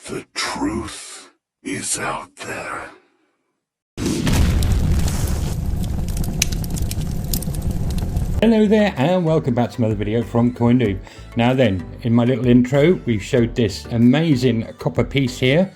The truth is out there. Hello there and welcome back to another video from Coin Noob. Now then, in my little intro we showed this amazing copper piece here.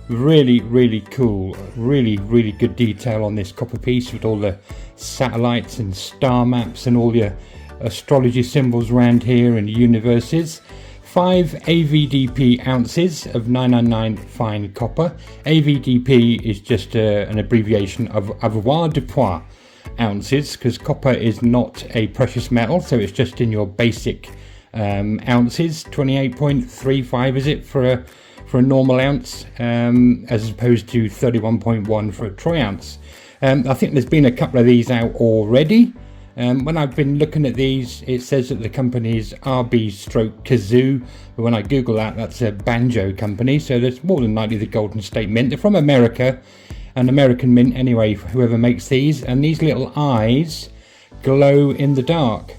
Really cool, really good detail on this copper piece with all the satellites and star maps and all your astrology symbols around here and universes. 5 AVDP ounces of 999 fine copper. AVDP is just an abbreviation of avoirdupois de poids ounces, because copper is not a precious metal, so it's just in your basic ounces. 28.35 is it for a normal ounce, as opposed to 31.1 for a troy ounce. I think there's been a couple of these out already. When I've been looking at these, it says that the company is RB/Kazoo, but when I Google that, that's a banjo company, so there's more than likely the Golden State Mint. They're from America, an American mint anyway, whoever makes these, and these little eyes glow in the dark,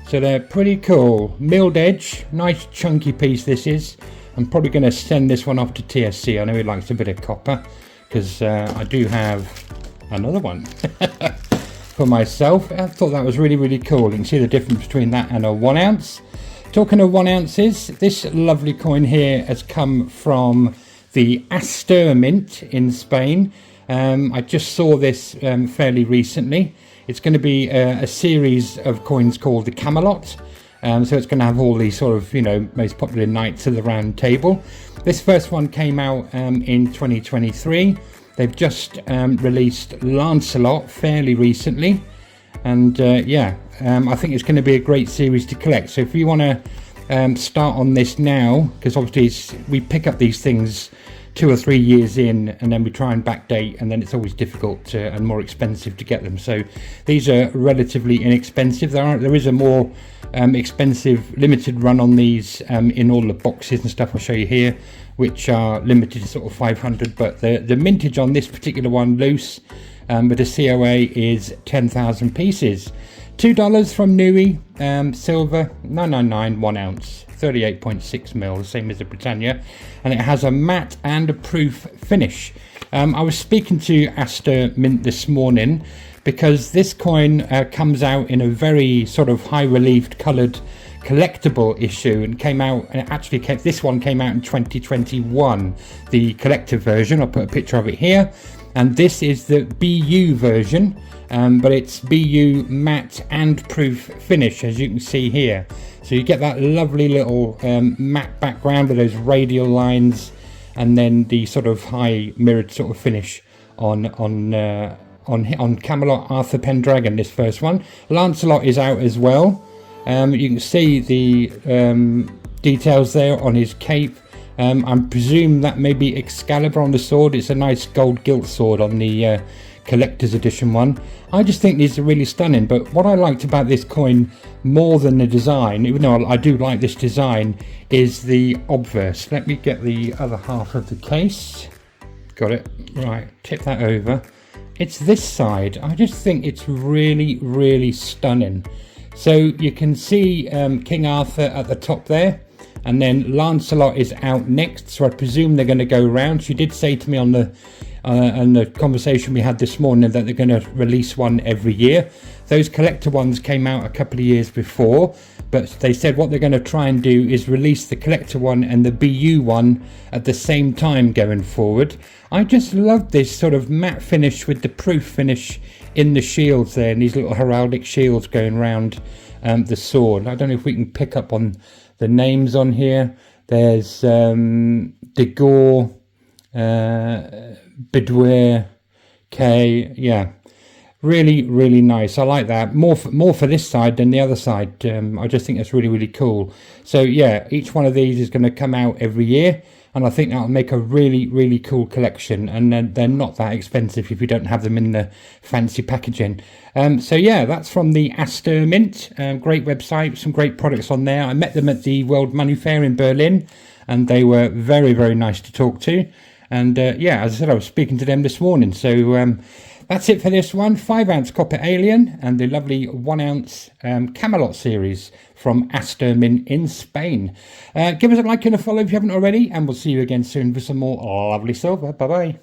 so they're pretty cool. Milled edge, nice chunky piece this is. I'm probably going to send this one off to TSC. I know he likes a bit of copper, because I do have another one for myself. I thought that was really cool. You can see the difference between that and a 1 ounce. Talking of 1 ounces, this lovely coin here has come from the Astor Mint in Spain. I just saw this fairly recently. It's going to be a series of coins called the Camelot. So it's going to have all these sort of, most popular Knights of the Round Table. This first one came out in 2023. They've just released Lancelot fairly recently, and I think it's going to be a great series to collect. So if you want to start on this now, because obviously we pick up these things 2 or 3 years in, and then we try and backdate, and then it's always difficult and more expensive to get them. So these are relatively inexpensive. There is a more expensive limited run on these in all the boxes and stuff I'll show you here, which are limited to sort of 500, but the mintage on this particular one loose with a COA is 10,000 pieces. $2 from Nui, silver, 999 1 ounce, 38.6 mil, the same as the Britannia, and it has a matte and a proof finish. I was speaking to Astor Mint this morning because this coin comes out in a very sort of high relief coloured collectible issue, and this one came out in 2021, the collector version. I'll put a picture of it here, and this is the BU version, but it's BU matte and proof finish, as you can see here. So you get that lovely little matte background with those radial lines, and then the sort of high mirrored sort of finish on Camelot Arthur Pendragon, this first one. Lancelot is out as well. You can see the details there on his cape. I presume that may be Excalibur on the sword. It's a nice gold gilt sword on the collector's edition one. I just think these are really stunning, but what I liked about this coin more than the design, even though I do like this design, is the obverse. Let me get the other half of the case. Got it. Right, tip that over. It's this side. I just think it's really stunning. So you can see King Arthur at the top there, and then Lancelot is out next, so I presume they're going to go round. She did say to me on the conversation we had this morning that they're going to release one every year. Those collector ones came out a couple of years before, but they said what they're going to try and do is release the collector one and the BU one at the same time going forward. I just love this sort of matte finish with the proof finish in the shields there, and these little heraldic shields going around the sword. I don't know if we can pick up on the names on here. There's De Gore, Bedouin, K, yeah, really nice. I like that more for this side than the other side. I just think that's really cool. So yeah, each one of these is going to come out every year, and I think that'll make a really cool collection, and they're not that expensive if you don't have them in the fancy packaging. So yeah, that's from the Astor Mint. Great website, some great products on there. I met them at the World Money Fair in Berlin, and they were very nice to talk to. And yeah, as I said, I was speaking to them this morning. So That's it for this one. 5-ounce copper alien and the lovely 1-ounce Camelot series from Aster Mint in Spain. Give us a like and a follow if you haven't already, and we'll see you again soon for some more lovely silver. Bye bye.